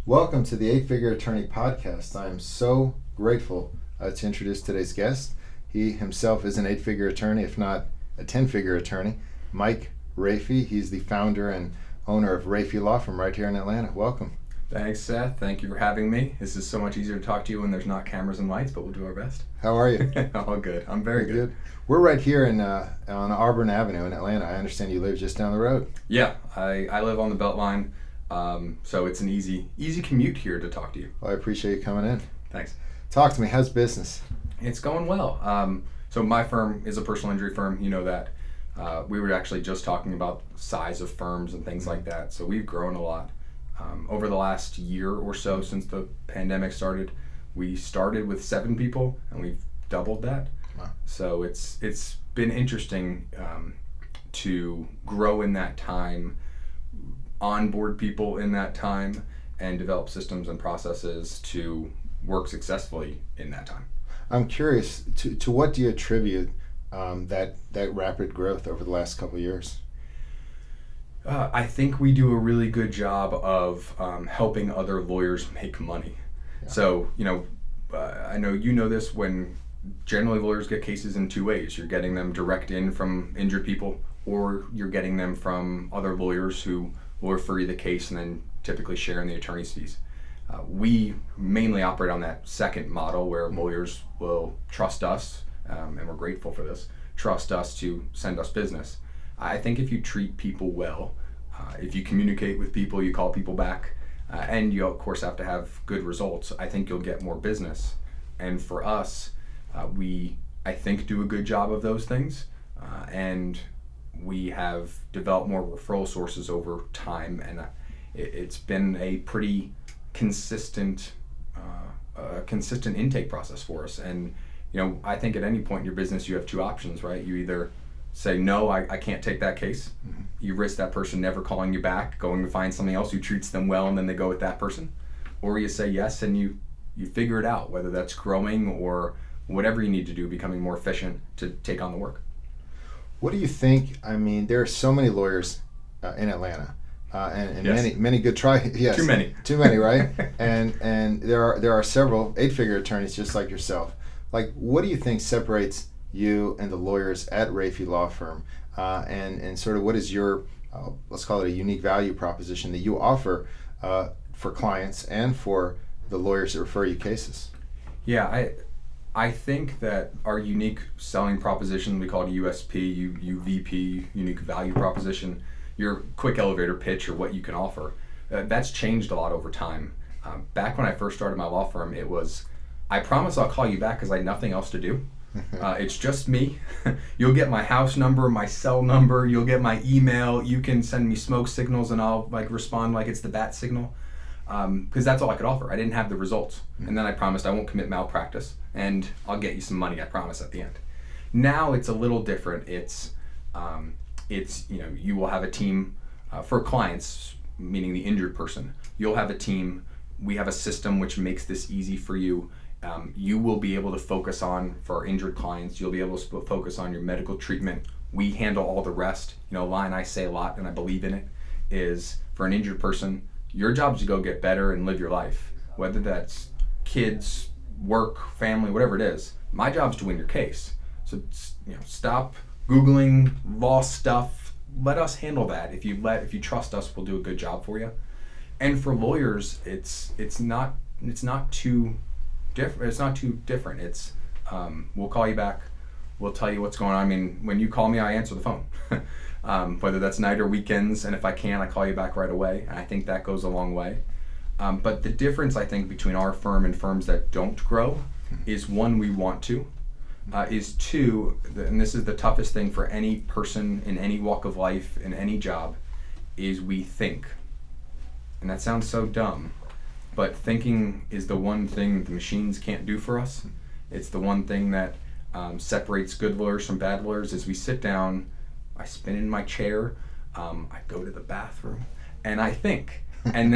Welcome to the 8-Figure Attorney Podcast. I am so grateful to introduce today's guest. He himself is an 8-figure attorney, if not a 10-figure attorney. Mike Rafi. He's the founder and owner of Rafi Law Firm right here in Atlanta. Welcome. Thanks, Seth. Thank you for having me. This is so much easier to talk to you when there's not cameras and lights, but we'll do our best. How are you? All good. I'm very good. We're right here on Auburn Avenue in Atlanta. I understand you live just down the road. Yeah, I live on the Beltline, so it's an easy commute here to talk to you. Well, I appreciate you coming in. Thanks. Talk to me. How's business? It's going well. So my firm is a personal injury firm. You know that. We were actually just talking about size of firms and things like that. So we've grown a lot. Over the last year or so since the pandemic started, we started with 7 people and we've doubled that. Wow. So it's been interesting to grow in that time, onboard people in that time, and develop systems and processes to work successfully in that time. I'm curious, to what do you attribute that rapid growth over the last couple of years? I think we do a really good job of helping other lawyers make money. Yeah. So, I know you know this, when generally lawyers get cases in 2 ways. You're getting them direct in from injured people, or you're getting them from other lawyers who will refer you the case and then typically share in the attorney's fees. We mainly operate on that second model where lawyers will trust us, and we're grateful for this, trust us to send us business. I think if you treat people well, if you communicate with people, you call people back, and you of course have to have good results, I think you'll get more business. And for us, we, I think, do a good job of those things, and we have developed more referral sources over time, and it's been a pretty consistent intake process for us. And I think at any point in your business you have 2 options, right? You either say, no, I can't take that case. Mm-hmm. You risk that person never calling you back, going to find something else who treats them well, and then they go with that person. Or you say yes, and you figure it out, whether that's growing or whatever you need to do, becoming more efficient to take on the work. What do you think? I mean, there are so many lawyers in Atlanta, and Yes. many good yes, too many, right? and there are several 8-figure attorneys just like yourself. Like, what do you think separates you and the lawyers at Rafi Law Firm, and sort of what is your let's call it a unique value proposition that you offer for clients and for the lawyers that refer you cases? Yeah, I think that our unique selling proposition, we call it USP, UVP, unique value proposition, your quick elevator pitch, or what you can offer, that's changed a lot over time. Back when I first started my law firm, it was, I promise I'll call you back because I had nothing else to do. It's just me. You'll get my house number, my cell number, you'll get my email, you can send me smoke signals and I'll respond like it's the bat signal. Because that's all I could offer. I didn't have the results. And then I promised I won't commit malpractice and I'll get you some money, I promise, at the end. Now it's a little different. It's you will have a team for clients, meaning the injured person. You'll have a team. We have a system which makes this easy for you. You will be able to focus on, for our injured clients, you'll be able to focus on your medical treatment. We handle all the rest. A line I say a lot, and I believe in it, is for an injured person, your job is to go get better and live your life. Whether that's kids, work, family, whatever it is. My job is to win your case. So stop Googling law stuff. Let us handle that. If you trust us, we'll do a good job for you. And for lawyers, it's not too different. It's not too different. It's we'll call you back. We'll tell you what's going on. I mean, when you call me, I answer the phone, whether that's night or weekends. And if I can, I call you back right away. And I think that goes a long way. But the difference, I think, between our firm and firms that don't grow is, one, we want to. Is two, and this is the toughest thing for any person in any walk of life, in any job, is we think. And that sounds so dumb. But thinking is the one thing the machines can't do for us. It's the one thing that separates good lawyers from bad lawyers. Is we sit down, I spin in my chair, I go to the bathroom, and I think. And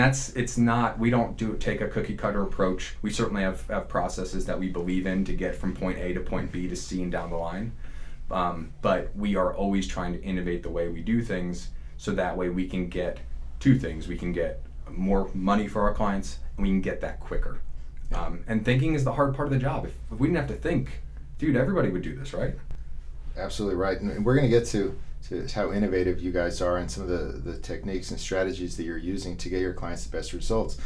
we don't take a cookie cutter approach. We certainly have processes that we believe in to get from point A to point B to C and down the line. But we are always trying to innovate the way we do things, so that way we can get 2 things. We can get more money for our clients, and we can get that quicker. And thinking is the hard part of the job. If we didn't have to think, dude, everybody would do this, right? Absolutely right. And we're going to get to how innovative you guys are and some of the techniques and strategies that you're using to get your clients the best results.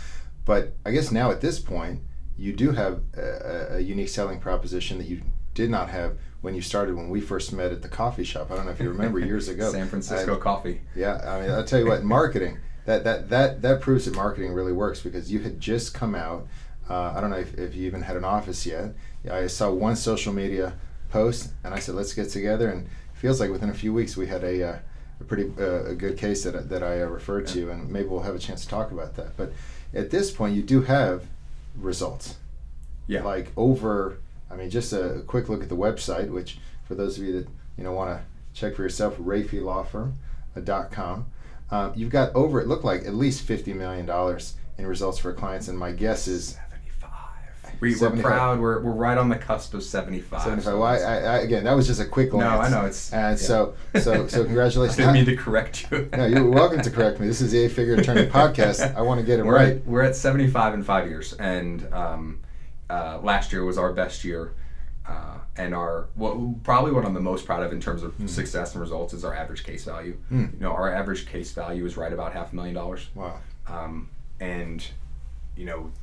But I guess now at this point, you do have a unique selling proposition that you did not have when you started, when we first met at the coffee shop. I don't know if you remember years ago. San Francisco coffee. Yeah, I mean, I'll tell you what, marketing, that proves that marketing really works, because you had just come out. I don't know if you even had an office yet. I saw one social media post, and I said, let's get together, and it feels like within a few weeks we had a pretty good case that I referred to, and maybe we'll have a chance to talk about that. But at this point, you do have results. Yeah. Like over, I mean, just a quick look at the website, which for those of you that want to check for yourself, RafiLawFirm.com. You've got over, it looked like at least $50 million in results for clients, and my guess is 75. We're proud. We're right on the cusp of 75. 75. Well, I again, that was just a quick glance. No, I know it's. And so congratulations. I didn't mean to correct you. No, you're welcome to correct me. This is the Eight Figure Attorney Podcast. I want to get it right. We're at 75 in 5 years, and last year was our best year. And probably what I'm the most proud of in terms of success and results is our average case value. Our average case value is right about $500,000. Wow. And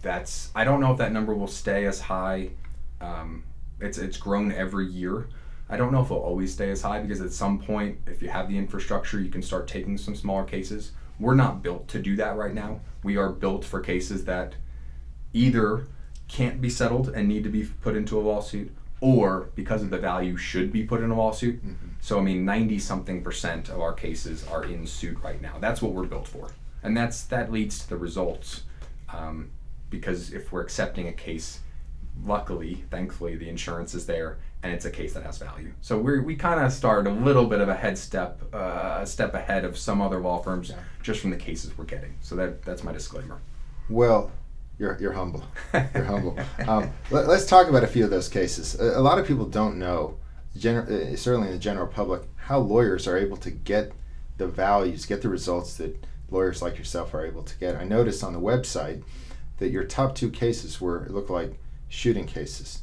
that's, I don't know if that number will stay as high. It's grown every year. I don't know if it'll always stay as high, because at some point, if you have the infrastructure, you can start taking some smaller cases. We're not built to do that right now. We are built for cases that either can't be settled and need to be put into a lawsuit, or because of the value should be put in a lawsuit. So 90-something% of our cases are in suit right now. That's what we're built for, and that leads to the results. Because if we're accepting a case, thankfully, the insurance is there, and it's a case that has value. So we kind of start a little bit of a step ahead of some other law firms, just from the cases we're getting. So that's my disclaimer. Well, you're humble. You're humble. Let's talk about a few of those cases. A lot of people don't know, certainly in the general public, how lawyers are able to get the values, get the results that lawyers like yourself are able to get. I noticed on the website that your top 2 cases look like shooting cases.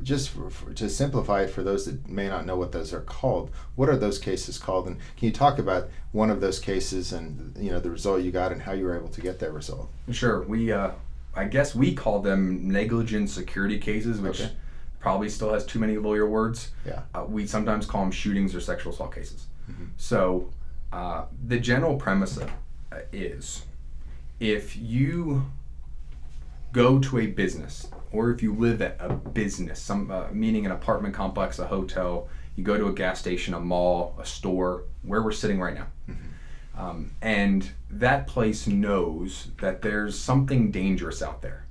Just to simplify it for those that may not know what those are called, what are those cases called? And can you talk about one of those cases and the result you got and how you were able to get that result? Sure. I guess we call them negligent security cases, which probably still has too many lawyer words. Yeah. We sometimes call them shootings or sexual assault cases. So the general premise is, if you go to a business, or if you live at a business, meaning an apartment complex, a hotel, you go to a gas station, a mall, a store, where we're sitting right now, and that place knows that there's something dangerous out there.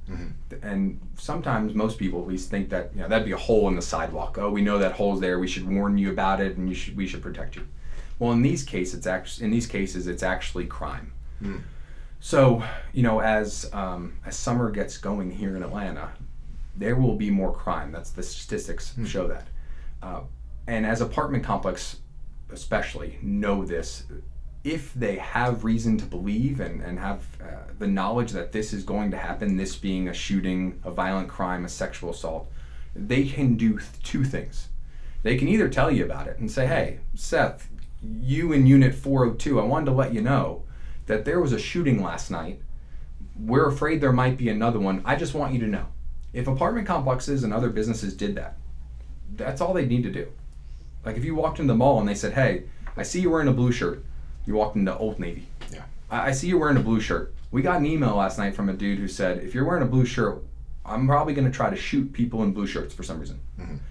And sometimes most people at least think that that'd be a hole in the sidewalk. Oh, we know that hole's there. We should warn you about it, and we should protect you. Well, in these cases, it's actually crime. So, as summer gets going here in Atlanta, there will be more crime. That's the statistics show that. And as apartment complex especially know this, if they have reason to believe and have the knowledge that this is going to happen, this being a shooting, a violent crime, a sexual assault, they can do 2 things. They can either tell you about it and say, hey, Seth, you in Unit 402, I wanted to let you know that there was a shooting last night. We're afraid there might be another one. I just want you to know. If apartment complexes and other businesses did that, that's all they need to do. Like if you walked into the mall and they said, hey, I see you're wearing a blue shirt. You walked into Old Navy. Yeah. I see you're wearing a blue shirt. We got an email last night from a dude who said, if you're wearing a blue shirt, I'm probably going to try to shoot people in blue shirts for some reason.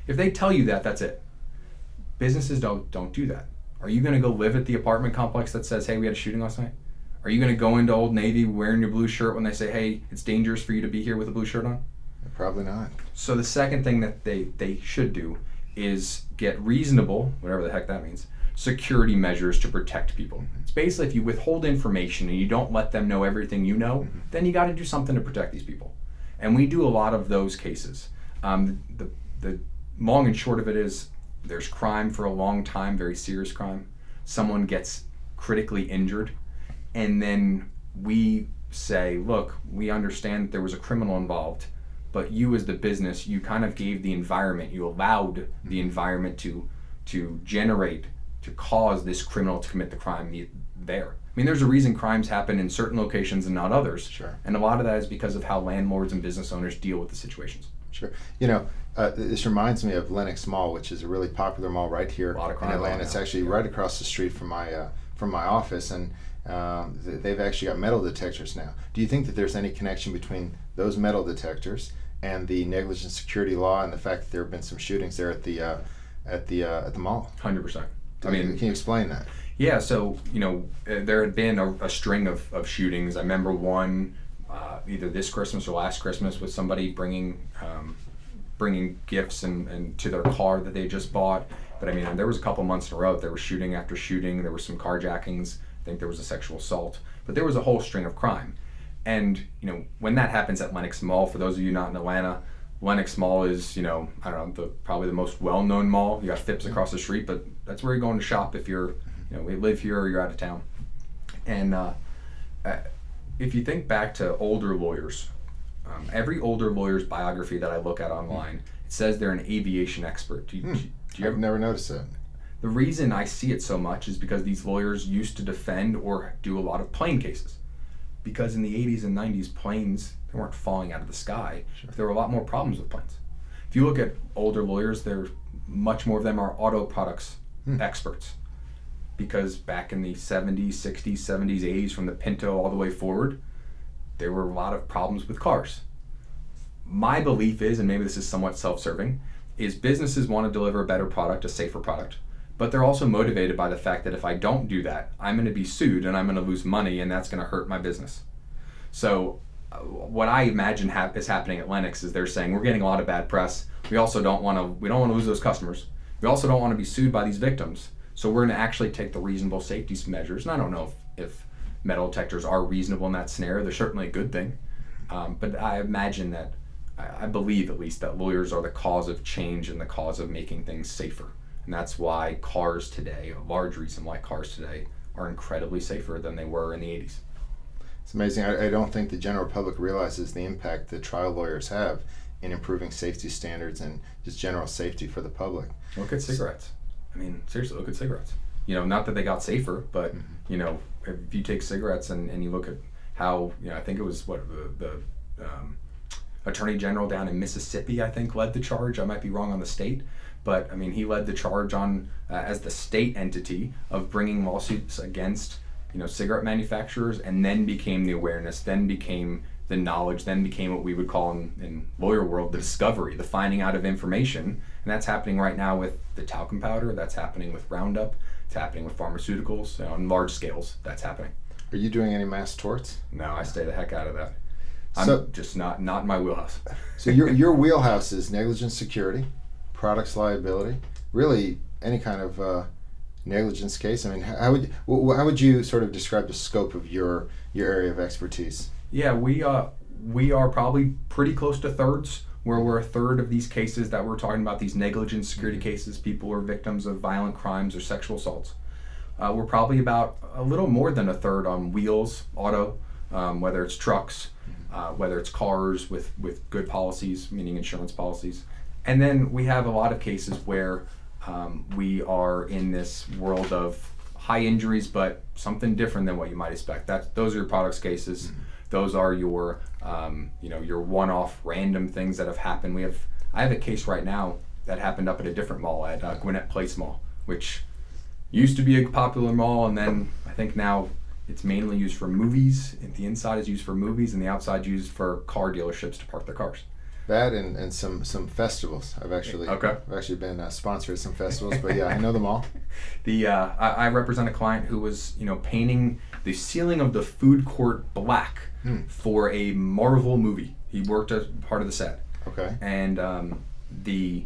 If they tell you that, that's it. Businesses don't do that. Are you going to go live at the apartment complex that says, hey, we had a shooting last night? Are you going to go into Old Navy wearing your blue shirt when they say, hey, it's dangerous for you to be here with a blue shirt on? Probably not. So the second thing that they should do is get reasonable, whatever the heck that means, security measures to protect people. It's basically if you withhold information and you don't let them know everything you know, then you got to do something to protect these people. And we do a lot of those cases. The long and short of it is, there's crime for a long time, very serious crime. Someone gets critically injured, and then we say, look, we understand that there was a criminal involved, but you as the business, you kind of gave the environment, you allowed the environment to generate, to cause this criminal to commit the crime there. I mean, there's a reason crimes happen in certain locations and not others. Sure. And a lot of that is because of how landlords and business owners deal with the situations. Sure. You know, this reminds me of Lenox Mall, which is a really popular mall right here in Atlanta. It's actually right across the street from my office, and they've actually got metal detectors now. Do you think that there's any connection between those metal detectors and the negligent security law and the fact that there have been some shootings there at the mall? 100%. I mean, can you explain that? Yeah, so, you know, there had been a string of shootings. I remember one either this Christmas or last Christmas with somebody bringing gifts and to their car that they just bought. But I mean, there was a couple months in a row there was shooting after shooting. There were some carjackings. I think there was a sexual assault. But there was a whole string of crime. And, you know, when that happens at Lenox Mall, for those of you not in Atlanta, Lenox Mall is, you know, I don't know, probably the most well-known mall. You got Phipps across the street, but that's where you're going to shop if you're, you know, we live here or you're out of town. And if you think back to older lawyers, every older lawyer's biography that I look at online, it says they're an aviation expert. Do you I've never noticed that. The reason I see it so much is because these lawyers used to defend or do a lot of plane cases. Because in the 80s and 90s, planes, they weren't falling out of the sky. Sure. There were a lot more problems with planes. If you look at older lawyers, much more of them are auto products experts. Because back in the 70s, 60s, 70s, 80s, from the Pinto all the way forward, there were a lot of problems with cars. My belief is, and maybe this is somewhat self-serving, is businesses want to deliver a better product, a safer product. But they're also motivated by the fact that if I don't do that, I'm going to be sued and I'm going to lose money and that's going to hurt my business. So what I imagine is happening at Lenox is they're saying we're getting a lot of bad press. We don't want to lose those customers. We also don't want to be sued by these victims. So we're going to actually take the reasonable safety measures. And I don't know if metal detectors are reasonable in that scenario. They're certainly a good thing. But I imagine that, I believe at least, that lawyers are the cause of change and the cause of making things safer. And that's why cars today, a large reason why cars today are incredibly safer than they were in the 80s. It's amazing. I don't think the general public realizes the impact that trial lawyers have in improving safety standards and just general safety for the public. Look at cigarettes. I mean, seriously, look at cigarettes. You know, not that they got safer, but, you know, if you take cigarettes and you look at how, you know, I think it was the Attorney General down in Mississippi, I think, led the charge. I might be wrong on the state. But I mean, he led the charge on as the state entity of bringing lawsuits against, you know, cigarette manufacturers, and then became the awareness, then became the knowledge, then became what we would call in lawyer world the discovery, the finding out of information. And that's happening right now with the talcum powder. That's happening with Roundup. It's happening with pharmaceuticals, you know, on large scales. That's happening. Are you doing any mass torts? No, I stay the heck out of that. I'm just not in my wheelhouse. So your wheelhouse is negligent security, products liability, really any kind of negligence case. I mean, how would you sort of describe the scope of your area of expertise? Yeah, we are probably pretty close to thirds, where we're a third of these cases that we're talking about, these negligent security cases, people are victims of violent crimes or sexual assaults. We're probably about a little more than a third on wheels, auto, whether it's trucks, whether it's cars with good policies, meaning insurance policies. And then we have a lot of cases where we are in this world of high injuries, but something different than what you might expect. Those are your products cases. Mm-hmm. Those are your your one-off random things that have happened. I have a case right now that happened up at a different mall at Gwinnett Place Mall, which used to be a popular mall, and then I think now it's mainly used for movies. The inside is used for movies, and the outside used for car dealerships to park their cars. That and some festivals. I've actually been sponsored at some festivals, but yeah, I know them all. I represent a client who was painting the ceiling of the food court black for a Marvel movie. He worked as part of the set. Okay. And the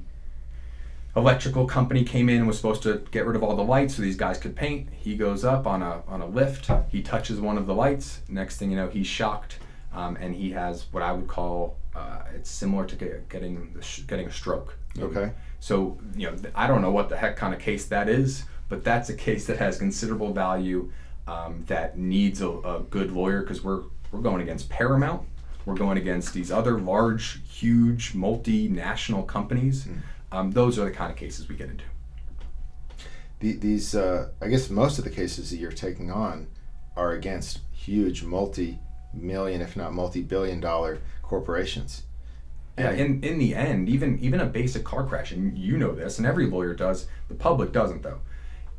electrical company came in and was supposed to get rid of all the lights so these guys could paint. He goes up on a lift. He touches one of the lights. Next thing you know, he's shocked, and he has what I would call it's similar to getting a stroke. Okay. So I don't know what the heck kind of case that is, but that's a case that has considerable value. that needs a good lawyer, because we're going against Paramount, we're going against these other large, huge, multinational companies. Those are the kind of cases we get into. These, I guess most of the cases that you're taking on are against huge multi-million, if not multi-billion-dollar corporations. Yeah, in the end, even a basic car crash, and you know this, and every lawyer does, the public doesn't though.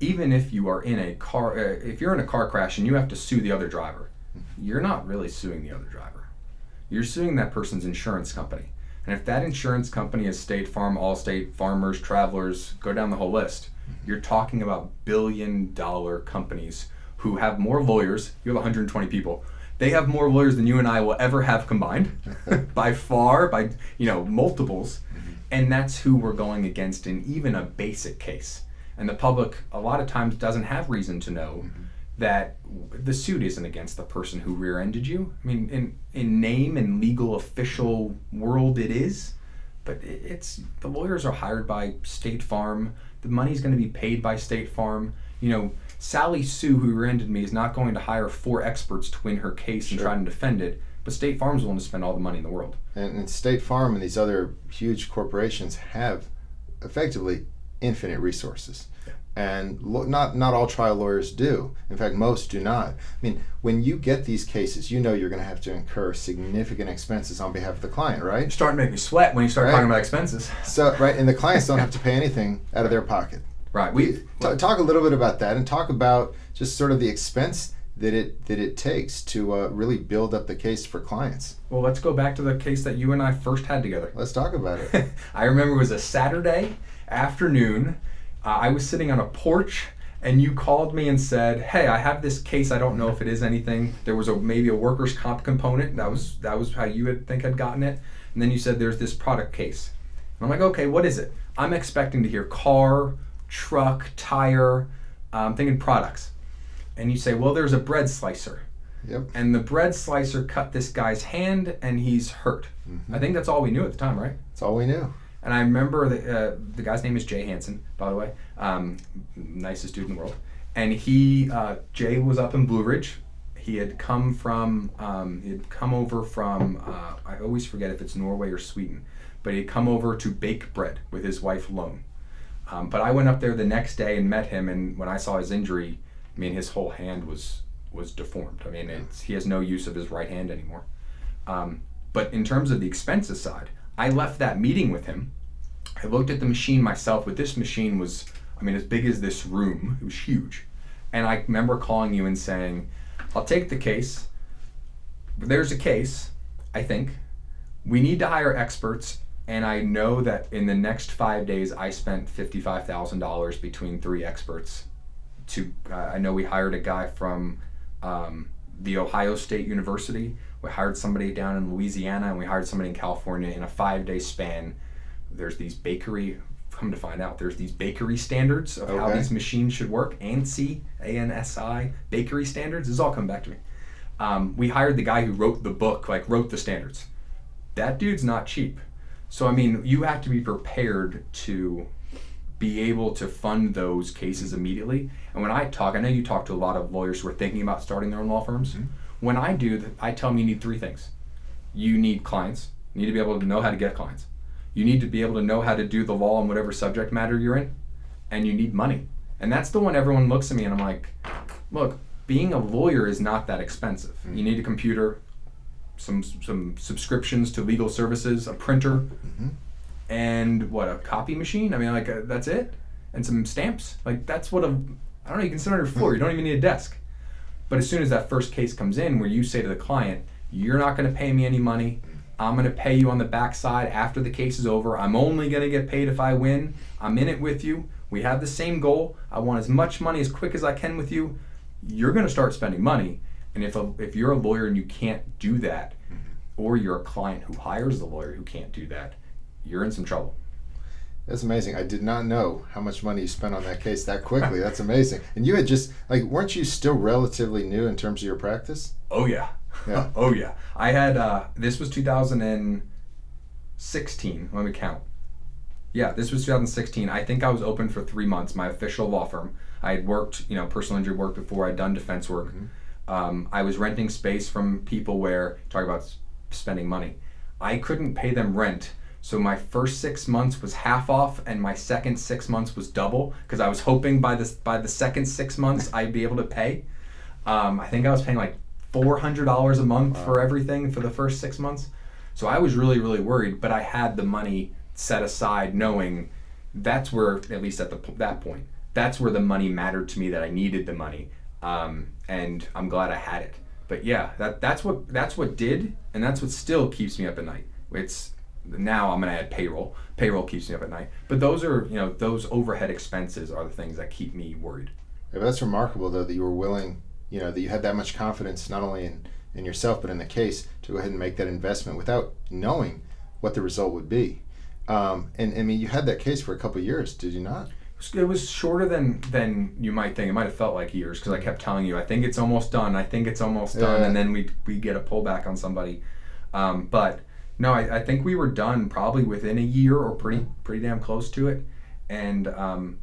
Even if you are in a car, if you're in a car crash and you have to sue the other driver, you're not really suing the other driver. You're suing that person's insurance company. And if that insurance company is State Farm, Allstate, Farmers, Travelers, go down the whole list, you're talking about billion-dollar companies who have more lawyers. You have 120 people. They have more lawyers than you and I will ever have combined, by far, by multiples. And that's who we're going against in even a basic case. And the public a lot of times doesn't have reason to know that the suit isn't against the person who rear-ended you. I mean, in name and legal official world it is, but it's the lawyers are hired by State Farm. The money's going to be paid by State Farm. Sally Sue, who rear-ended me, is not going to hire 4 experts to win her case and try to defend it, but State Farm's willing to spend all the money in the world. And State Farm and these other huge corporations have effectively infinite resources. And not all trial lawyers do. In fact, most do not. I mean, when you get these cases, you're going to have to incur significant expenses on behalf of the client, right? You're starting to make me sweat when you start talking about expenses. So, right, and the clients don't have to pay anything out of their pocket. Right. Talk a little bit about that, and talk about just sort of the expense that it takes to really build up the case for clients. Well, let's go back to the case that you and I first had together. Let's talk about it. I remember it was a Saturday afternoon. I was sitting on a porch, and you called me and said, "Hey, I have this case. I don't know if it is anything." There was maybe a workers' comp component. That was how you had gotten it. And then you said, "There's this product case." And I'm like, "Okay, what is it?" I'm expecting to hear car, truck, tire. I'm thinking products. And you say, "Well, there's a bread slicer." Yep. And the bread slicer cut this guy's hand, and he's hurt. I think that's all we knew at the time, right? That's all we knew. And I remember the guy's name is Jay Hansen, by the way, nicest dude in the world. And Jay was up in Blue Ridge. He had come over from, I always forget if it's Norway or Sweden, but he had come over to bake bread with his wife Lone. But I went up there the next day and met him, and when I saw his injury, I mean, his whole hand was deformed. I mean, he has no use of his right hand anymore. But in terms of the expenses side, I left that meeting with him. I looked at the machine myself, but this machine was, as big as this room. It was huge. And I remember calling you and saying, "I'll take the case. There's a case, I think. We need to hire experts, and I know that in the next 5 days, I spent $55,000 between 3 experts. I know we hired a guy from the Ohio State University. We hired somebody down in Louisiana, and we hired somebody in California in a 5-day span. There's these bakery standards of how these machines should work. ANSI, A-N-S-I, bakery standards. This is all coming back to me. We hired the guy who wrote the book, wrote the standards. That dude's not cheap. So, you have to be prepared to be able to fund those cases immediately. And when I know you talk to a lot of lawyers who are thinking about starting their own law firms. When I do, I tell them you need 3 things. You need clients. You need to be able to know how to get clients. You need to be able to know how to do the law on whatever subject matter you're in. And you need money. And that's the one everyone looks at me and I'm like, look, being a lawyer is not that expensive. You need a computer, some subscriptions to legal services, a printer, and a copy machine? That's it? And some stamps? That's what you can sit on your floor. You don't even need a desk. But as soon as that first case comes in where you say to the client, "You're not going to pay me any money. I'm going to pay you on the backside after the case is over. I'm only going to get paid if I win. I'm in it with you. We have the same goal. I want as much money as quick as I can with you." You're going to start spending money. And if you're a lawyer and you can't do that, or you're a client who hires the lawyer who can't do that, you're in some trouble. That's amazing. I did not know how much money you spent on that case that quickly. That's amazing. And you had weren't you still relatively new in terms of your practice? Oh, yeah. Yeah. Oh, yeah. I had, this was 2016. Let me count. Yeah, this was 2016. I think I was open for 3 months, my official law firm. I had worked, personal injury work before. I'd done defense work. I was renting space from people where, talk about spending money, I couldn't pay them rent. So my first 6 months was half off, and my second 6 months was double, because I was hoping by the second 6 months I'd be able to pay. I think I was paying like $400 a month for everything for the first 6 months. So I was really, really worried, but I had the money set aside, knowing that's where, at least at that point, that's where the money mattered to me, that I needed the money, and I'm glad I had it. But yeah, that's what did, and that's what still keeps me up at night. Now I'm gonna add payroll. Payroll keeps me up at night. But those are, those overhead expenses are the things that keep me worried. Yeah, but that's remarkable, though, that you were willing, that you had that much confidence, not only in yourself but in the case, to go ahead and make that investment without knowing what the result would be. And I mean, you had that case for a couple of years, did you not? It was shorter than you might think. It might have felt like years, because I kept telling you, I think it's almost done. I think it's almost done, and then we get a pullback on somebody. But no, I think we were done probably within a year, or pretty damn close to it. And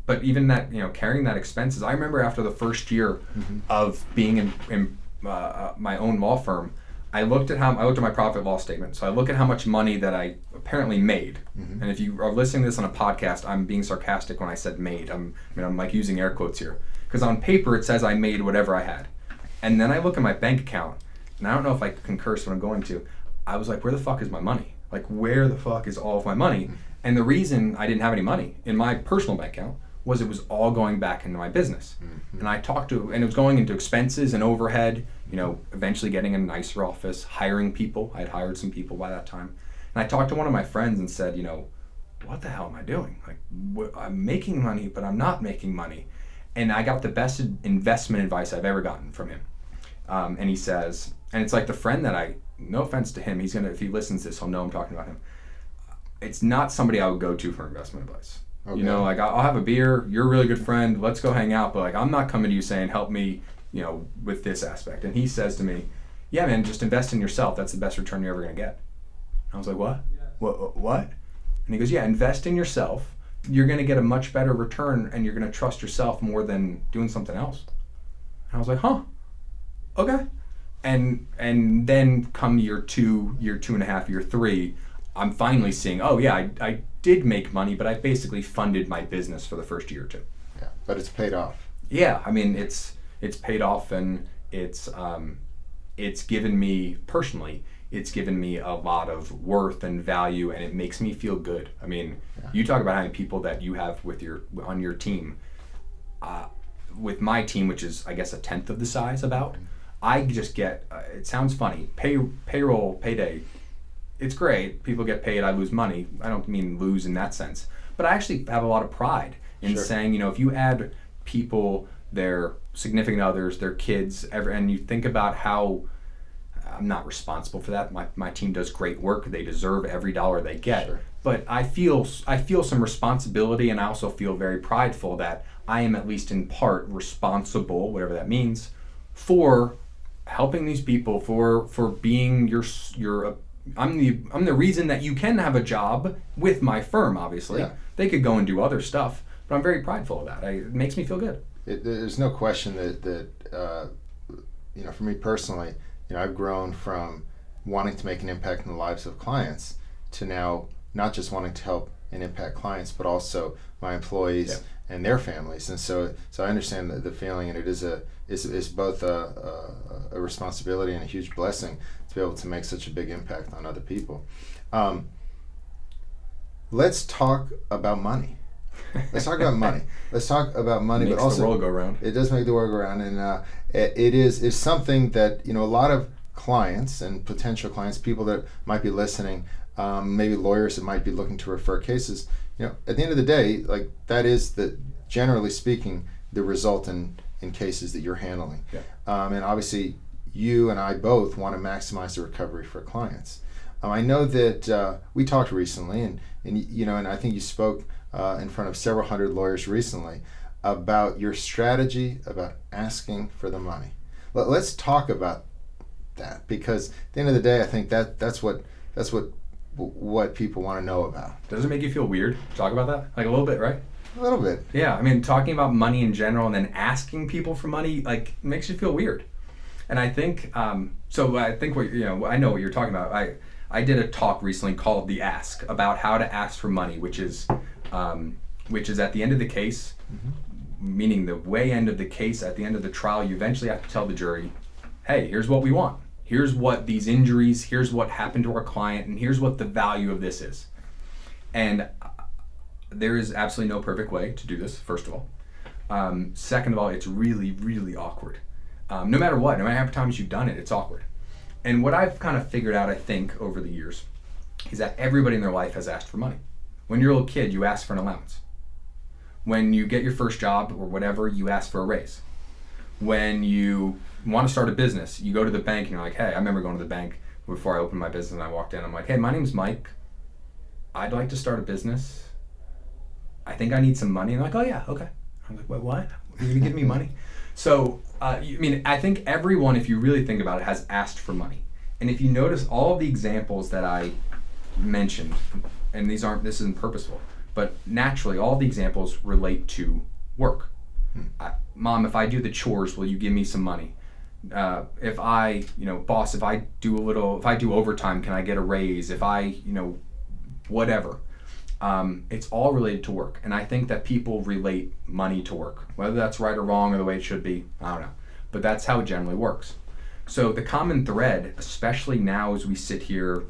but even that, carrying that expenses. I remember after the first year of being in my own law firm, I looked at my profit and loss statement. So I look at how much money that I apparently made. And if you are listening to this on a podcast, I'm being sarcastic when I said made. I'm like using air quotes here, because on paper it says I made whatever I had. And then I look at my bank account, and I don't know if I can curse when I'm going to. I was like, where the fuck is my money? Like, where the fuck is all of my money? And the reason I didn't have any money in my personal bank account was it was all going back into my business. And it was going into expenses and overhead, eventually getting a nicer office, hiring people. I had hired some people by that time. And I talked to one of my friends and said, what the hell am I doing? Like, I'm making money, but I'm not making money. And I got the best investment advice I've ever gotten from him. And he says, and it's like the friend that no offense to him, if he listens to this, he'll know I'm talking about him. It's not somebody I would go to for investment advice. Okay. I'll have a beer, you're a really good friend, let's go hang out, but I'm not coming to you saying, help me, with this aspect. And he says to me, yeah, man, just invest in yourself. That's the best return you're ever going to get. And I was like, what? Yes. What? And he goes, yeah, invest in yourself. You're going to get a much better return, and you're going to trust yourself more than doing something else. And I was like, huh, okay. And then come year 2, year 2.5, year 3, I'm finally seeing, oh yeah, I did make money, but I basically funded my business for the first year or 2. Yeah, but it's paid off. Yeah, I mean, it's paid off, and it's given me, personally, it's given me a lot of worth and value, and it makes me feel good. I mean, You talk about how many people that you have on your team. With my team, which is, I guess, 1/10 of the size about, I just get, it sounds funny, payroll, payday, it's great, people get paid, I lose money. I don't mean lose in that sense, but I actually have a lot of pride in saying, if you add people, their significant others, their kids, and you think about how, I'm not responsible for that, my team does great work, they deserve every dollar they get, but I feel some responsibility, and I also feel very prideful that I am at least in part responsible, whatever that means, for helping these people, for being I'm the reason that you can have a job with my firm. Obviously, They could go and do other stuff, but I'm very prideful of that. It makes me feel good. There's no question that for me personally, I've grown from wanting to make an impact in the lives of clients to now not just wanting to help and impact clients, but also my employees and their families. And so I understand the feeling, and it is both a responsibility and a huge blessing to be able to make such a big impact on other people. Let's talk about money. Let's talk about money. Let's talk about money, but also the world go round. It does make the world go round, and it is something that a lot of clients and potential clients, people that might be listening, maybe lawyers that might be looking to refer cases. At the end of the day, like, that is generally speaking, the result in cases that you're handling. And obviously, you and I both want to maximize the recovery for clients. I know that we talked recently, and I think you spoke in front of several hundred lawyers recently about your strategy about asking for the money. Let's talk about that, because at the end of the day, I think that's what what people want to know about. Does it make you feel weird to talk about that? Like a little bit, right? A little bit. Yeah, I mean, talking about money in general and then asking people for money, like, makes you feel weird. And I think, so I think I know what you're talking about. I did a talk recently called The Ask, about how to ask for money, which is at the end of the case, meaning the way end of the case, at the end of the trial, you eventually have to tell the jury, hey, here's what we want. Here's what these injuries, here's what happened to our client, and here's what the value of this is. And there is absolutely no perfect way to do this, first of all. Second of all, it's really, really awkward. No matter what, no matter how many times you've done it, it's awkward. And what I've kind of figured out, I think, over the years, is that everybody in their life has asked for money. When you're a little kid, you ask for an allowance. When you get your first job or whatever, you ask for a raise. When you want to start a business, you go to the bank and you're like, hey, I remember going to the bank before I opened my business and I walked in. I'm like, hey, my name's Mike. I'd like to start a business. I think I need some money. And they're like, oh yeah, okay. I'm like, wait, what? You're going to give me money? So, I think everyone, if you really think about it, has asked for money. And if you notice all of the examples that I mentioned, and this isn't purposeful, but naturally all the examples relate to work. Mom, if I do the chores, will you give me some money? If I, boss, if I do overtime, can I get a raise? If I, whatever. It's all related to work. And I think that people relate money to work. Whether that's right or wrong or the way it should be, I don't know. But that's how it generally works. So the common thread, especially now as we sit here,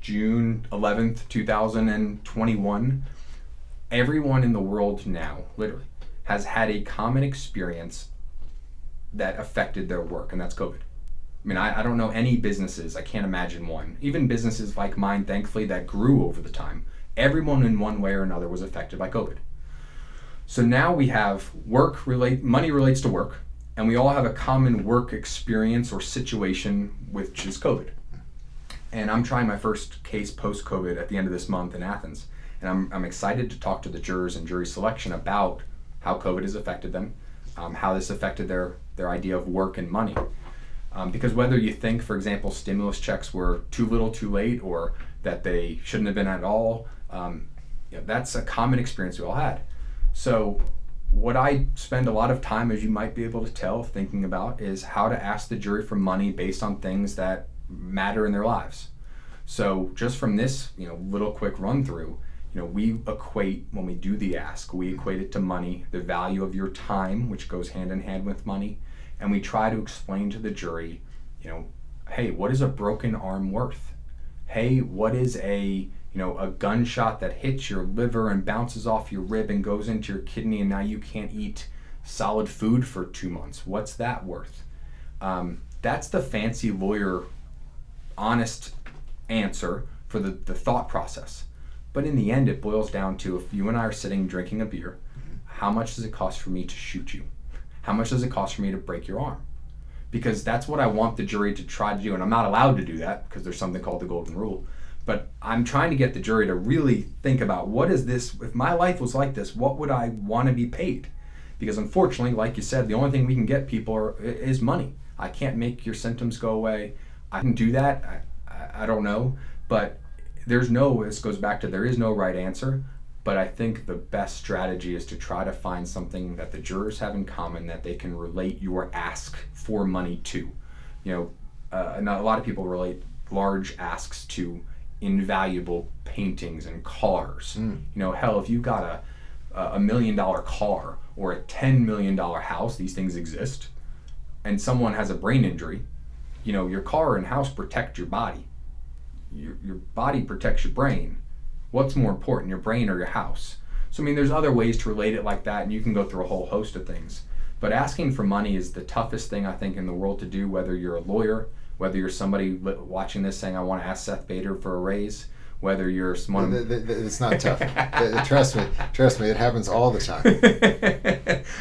June 11th, 2021, everyone in the world now, literally, has had a common experience that affected their work, and that's COVID. I mean, I don't know any businesses, I can't imagine one. Even businesses like mine, thankfully, that grew over the time. Everyone in one way or another was affected by COVID. So now we have money relates to work, and we all have a common work experience or situation, which is COVID. And I'm trying my first case post-COVID at the end of this month in Athens. And I'm excited to talk to the jurors and jury selection about how COVID has affected them, how this affected their idea of work and money. Because whether you think, for example, stimulus checks were too little too late or that they shouldn't have been at all, that's a common experience we all had. So what I spend a lot of time, as you might be able to tell, thinking about is how to ask the jury for money based on things that matter in their lives. So just from this, little quick run through, we equate, when we do the ask, we equate it to money, the value of your time, which goes hand in hand with money, and we try to explain to the jury, hey, what is a broken arm worth? Hey, what is a gunshot that hits your liver and bounces off your rib and goes into your kidney and now you can't eat solid food for 2 months? What's that worth? That's the fancy lawyer, honest answer for the thought process. But in the end, it boils down to, if you and I are sitting drinking a beer, how much does it cost for me to shoot you? How much does it cost for me to break your arm? Because that's what I want the jury to try to do. And I'm not allowed to do that because there's something called the golden rule. But I'm trying to get the jury to really think about, what is this? If my life was like this, what would I want to be paid? Because unfortunately, like you said, the only thing we can get people is money. I can't make your symptoms go away. I can do that. I don't know. But this goes back to, there is no right answer. But I think the best strategy is to try to find something that the jurors have in common that they can relate your ask for money to. And a lot of people relate large asks to invaluable paintings and cars. Hell, if you've got a $1 million car or a $10 million house, these things exist, and someone has a brain injury, your car and house protect your body. Your body protects your brain. What's more important, your brain or your house? So, there's other ways to relate it like that, and you can go through a whole host of things. But asking for money is the toughest thing, I think, in the world to do, whether you're a lawyer, whether you're somebody watching this saying, I want to ask Seth Bader for a raise, whether you're someone... It's not tough. Trust me, it happens all the time.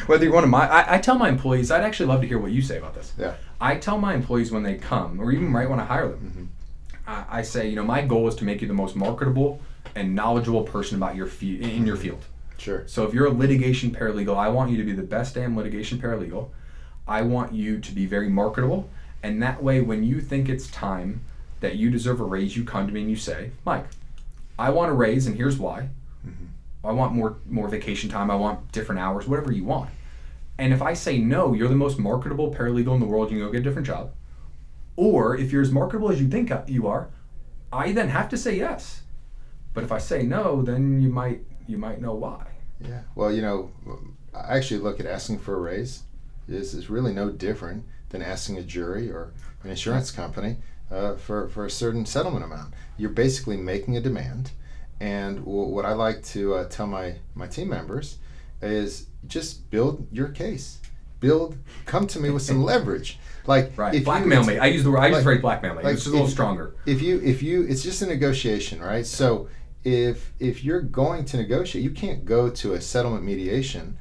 Whether you're one of I tell my employees, I'd actually love to hear what you say about this. Yeah. I tell my employees when they come, or even right when I hire them, I say, my goal is to make you the most marketable and knowledgeable person about in your field. Sure. So if you're a litigation paralegal, I want you to be the best damn litigation paralegal. I want you to be very marketable, and that way when you think it's time that you deserve a raise, you come to me and you say, Mike, I want a raise and here's why. I want more vacation time. I want different hours, whatever you want. And if I say no, you're the most marketable paralegal in the world, you can go get a different job. Or if you're as marketable as you think you are, I then have to say yes. But if I say no, then you might know why. Yeah. Well, I actually look at asking for a raise is really no different than asking a jury or an insurance company for a certain settlement amount. You're basically making a demand. And what I like to tell my team members is just build your case. Come to me with some leverage. Like, right. Blackmail me. I use the phrase blackmail me. It's just a little stronger. If you, it's just a negotiation, right? So if you're going to negotiate, you can't go to a settlement mediation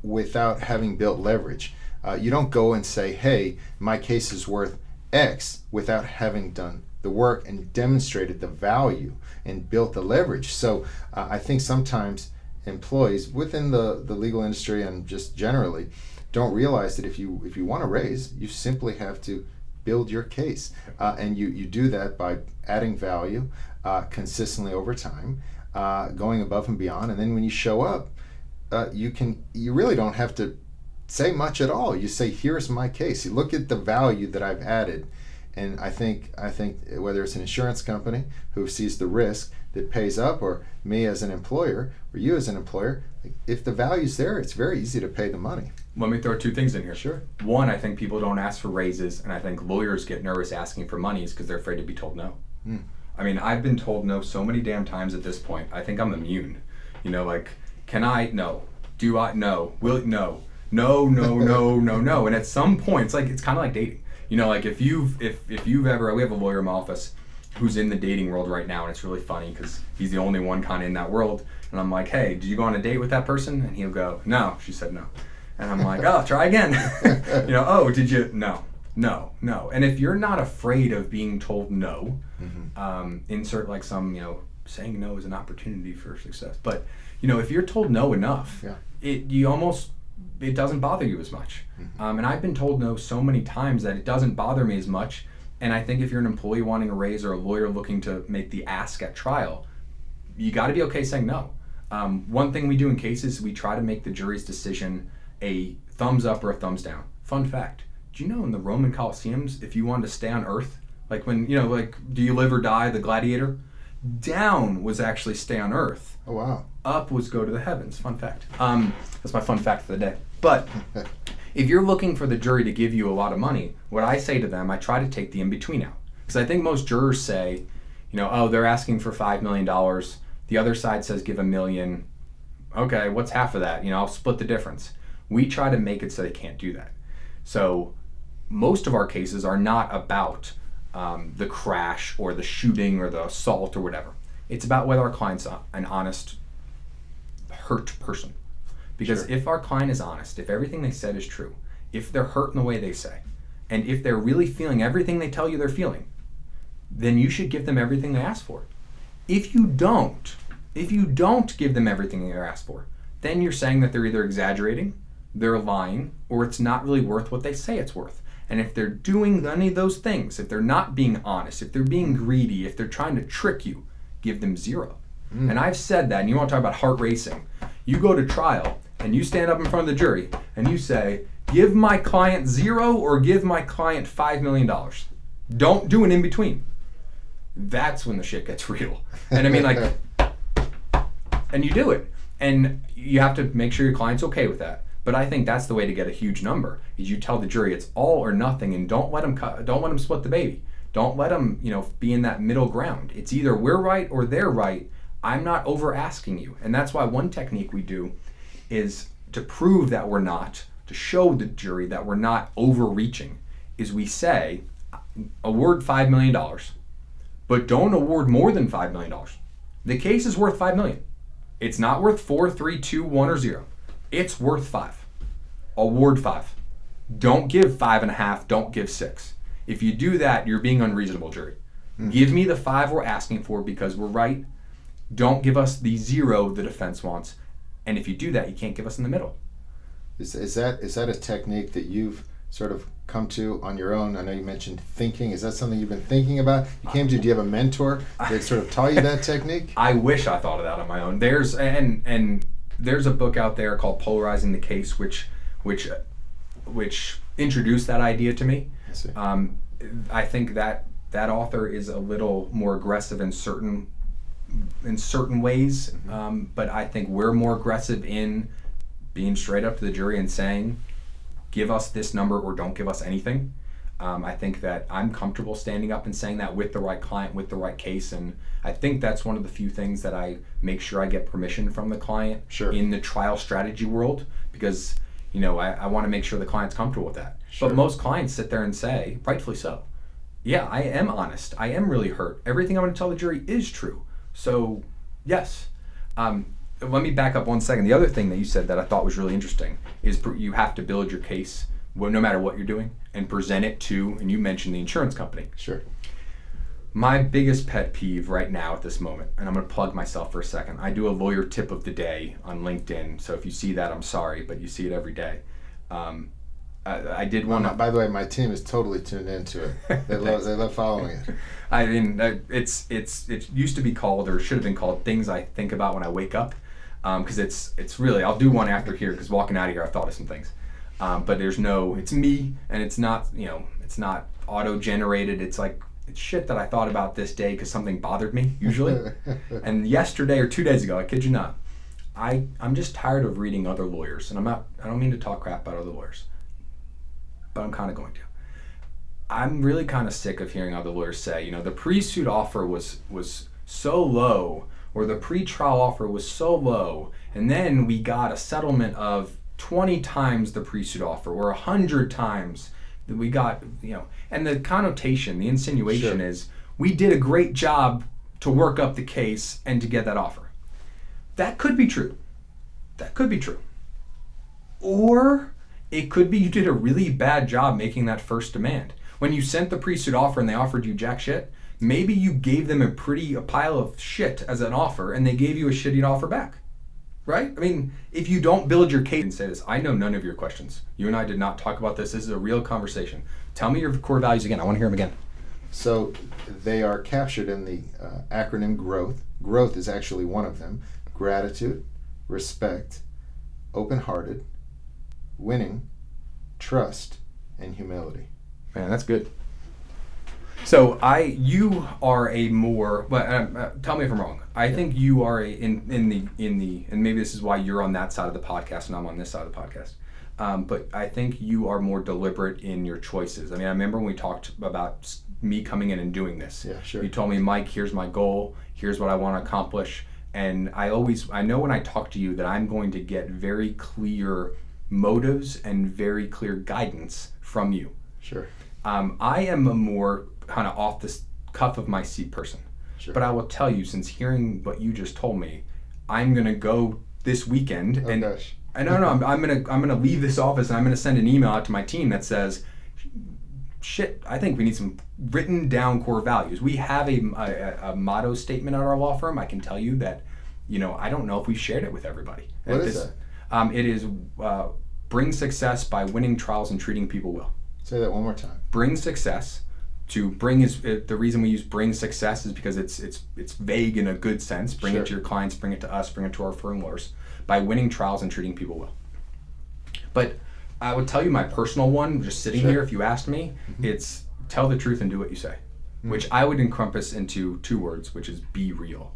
without having built leverage. You don't go and say, hey, my case is worth X without having done the work and demonstrated the value and built the leverage. So I think sometimes employees within the legal industry and just generally don't realize that if you want to raise, you simply have to build your case, and you do that by adding value consistently over time, going above and beyond. And then when you show up, you really don't have to say much at all. You say, here's my case. You look at the value that I've added. And I think whether it's an insurance company who sees the risk that pays up, or me as an employer, or you as an employer, if the value's there, it's very easy to pay the money. Let me throw two things in here. Sure. One, I think people don't ask for raises, and I think lawyers get nervous asking for money because they're afraid to be told no. I mean, I've been told no so many damn times at this point. I think I'm immune. Like, can I? No. Do I? No. Will it? No. No. And at some point, it's kind of like dating. Like if you've ever, we have a lawyer in my office who's in the dating world right now, and it's really funny because he's the only one kind of in that world. And I'm like, hey, did you go on a date with that person? And he'll go, no. She said no. And I'm like, oh, try again. Oh, did you? No. And if you're not afraid of being told no, insert like some, saying no is an opportunity for success. But, if you're told no enough, it doesn't bother you as much. And I've been told no so many times that it doesn't bother me as much. And I think if you're an employee wanting a raise or a lawyer looking to make the ask at trial, you got to be okay saying no. One thing we do in cases, we try to make the jury's decision a thumbs up or a thumbs down. Fun fact, do you know in the Roman Colosseums, if you wanted to stay on Earth, like when, do you live or die, the gladiator? Down was actually stay on Earth. Oh, wow. Up was go to the heavens. Fun fact. That's my fun fact for the day. But if you're looking for the jury to give you a lot of money, what I say to them, I try to take the in-between out. Because I think most jurors say, they're asking for $5 million. The other side says give $1 million. Okay, what's half of that? I'll split the difference. We try to make it so they can't do that. So most of our cases are not about the crash or the shooting or the assault or whatever. It's about whether our client's an honest, hurt person. Because Sure. if our client is honest, if everything they said is true, if they're hurt in the way they say, and if they're really feeling everything they tell you they're feeling, then you should give them everything they ask for. If you don't give them everything they ask for, then you're saying that they're either exaggerating, they're lying, or it's not really worth what they say it's worth. And if they're doing any of those things, if they're not being honest, if they're being greedy, if they're trying to trick you, give them 0. And I've said that, and you want to talk about heart racing. You go to trial, and you stand up in front of the jury, and you say, give my client 0 or give my client $5 million. Don't do an in-between. That's when the shit gets real. And I mean, and you do it. And you have to make sure your client's okay with that. But I think that's the way to get a huge number, is you tell the jury it's all or nothing, and don't let them split the baby. Don't let them, be in that middle ground. It's either we're right or they're right. I'm not over asking you. And that's why one technique we do is to prove that we're not, to show the jury that we're not overreaching, is we say, award $5 million, but don't award more than $5 million. The case is worth $5 million. It's not worth 4, 3, 2, 1, or 0. It's worth 5. Award 5. Don't give 5.5, don't give 6. If you do that, you're being unreasonable, jury. Give me the 5 we're asking for because we're right. Don't give us the 0 the defense wants. And if you do that, you can't give us in the middle. Is that a technique that you've sort of come to on your own? I know you mentioned thinking. Is that something you've been thinking about? You came to, do you have a mentor that sort of taught you that technique? I wish I thought of that on my own. There's a book out there called Polarizing the Case, which introduced that idea to me. I see. I think that author is a little more aggressive in certain ways, but I think we're more aggressive in being straight up to the jury and saying, give us this number or don't give us anything. I think that I'm comfortable standing up and saying that with the right client, with the right case, and I think that's one of the few things that I make sure I get permission from the client in the trial strategy world, because I want to make sure the client's comfortable with that. Sure. But most clients sit there and say, rightfully so, yeah, I am honest, I am really hurt, everything I'm going to tell the jury is true, so yes. Let me back up 1 second. The other thing that you said that I thought was really interesting is you have to build your case, no matter what you're doing, and present it to, and you mentioned the insurance company. Sure. My biggest pet peeve right now at this moment, and I'm going to plug myself for a second, I do a lawyer tip of the day on LinkedIn, so if you see that, I'm sorry, but you see it every day. I did one. By the way, my team is totally tuned into it. They love following it. I mean, it used to be called, or should have been called, things I think about when I wake up, because it's really, I'll do one after here, because walking out of here I've thought of some things, but it's me, and it's not auto generated. It's like, it's shit that I thought about this day because something bothered me usually. And yesterday or 2 days ago, I kid you not, I'm just tired of reading other lawyers, and I don't mean to talk crap about other lawyers, but I'm kind of going to. I'm really kind of sick of hearing other lawyers say, the pre-suit offer was so low, or the pre-trial offer was so low, and then we got a settlement of 20 times the pre-suit offer, or 100 times that we got, and the connotation, the insinuation is, we did a great job to work up the case and to get that offer. That could be true. Or it could be you did a really bad job making that first demand. When you sent the pre-suit offer and they offered you jack shit, maybe you gave them a pile of shit as an offer and they gave you a shitty offer back. Right? I mean, if you don't build your case and say this, I know none of your questions. You and I did not talk about this. This is a real conversation. Tell me your core values again. I want to hear them again. So they are captured in the acronym GROWTH. Growth is actually one of them. Gratitude, respect, open-hearted, winning, trust, and humility. Man, that's good. So you are a more, but tell me if I'm wrong. I think you are in the, and maybe this is why you're on that side of the podcast and I'm on this side of the podcast. But I think you are more deliberate in your choices. I mean, I remember when we talked about me coming in and doing this. Yeah, sure. You told me, Mike, here's my goal. Here's what I want to accomplish. And I know when I talk to you that I'm going to get very clear motives and very clear guidance from you. Sure. I am a more kind of off the cuff of my seat person. Sure. But I will tell you, since hearing what you just told me, I'm gonna go this weekend I'm gonna leave this office and I'm gonna send an email out to my team that says, shit, I think we need some written down core values. We have a motto statement at our law firm. I can tell you that, I don't know if we've shared it with everybody. What is that? It is bring success by winning trials and treating people well. Say that one more time. Bring success. To bring is the reason we use bring success is because it's vague in a good sense. Bring it to your clients, bring it to us, bring it to our firm lawyers by winning trials and treating people well. But I would tell you my personal one, just sitting here, if you asked me, it's tell the truth and do what you say, which I would encompass into 2 words, which is be real.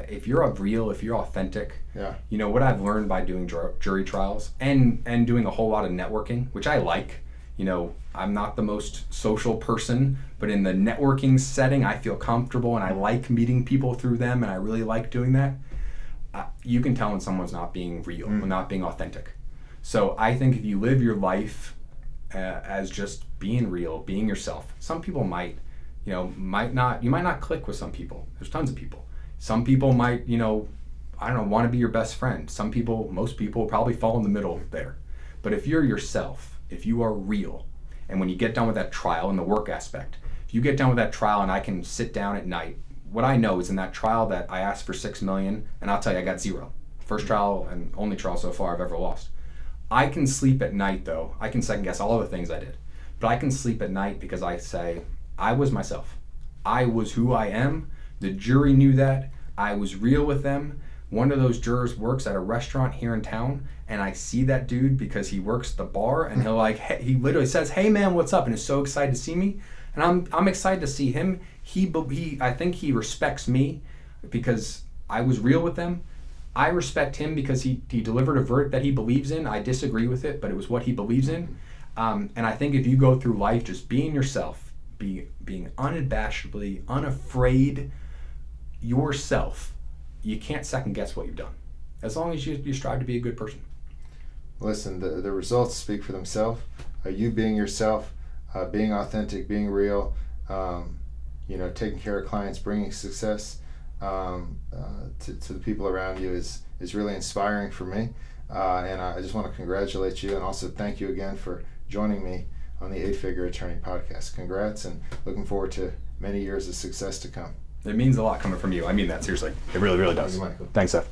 If you're real, if you're authentic, what I've learned by doing jury trials and doing a whole lot of networking, which I like. I'm not the most social person, but in the networking setting, I feel comfortable and I like meeting people through them, and I really like doing that. You can tell when someone's not being real, not being authentic. So I think if you live your life as just being real, being yourself, some people might not click with some people. There's tons of people. Some people might, want to be your best friend. Most people probably fall in the middle there. But if you're yourself, if you are real, and when you get done with that trial in the work aspect, if you get done with that trial and I can sit down at night, what I know is in that trial that I asked for $6 million, and I'll tell you I got 0. First trial and only trial so far I've ever lost. I can sleep at night, though. I can second guess all the things I did. But I can sleep at night because I say, I was myself. I was who I am. The jury knew that. I was real with them. One of those jurors works at a restaurant here in town, and I see that dude because he works the bar, and he literally says, "Hey man, what's up?" and is so excited to see me, and I'm excited to see him. I think he respects me because I was real with them. I respect him because he delivered a verdict that he believes in. I disagree with it, but it was what he believes in. And I think if you go through life just being yourself, being unabashedly, unafraid yourself, you can't second guess what you've done. As long as you strive to be a good person. Listen, the results speak for themselves. You being yourself, being authentic, being real, taking care of clients, bringing success to the people around you is really inspiring for me. And I just want to congratulate you and also thank you again for joining me on the 8-Figure Attorney Podcast. Congrats, and looking forward to many years of success to come. It means a lot coming from you. I mean that seriously. It really, really does. Thank you, Michael. Thanks, Seth.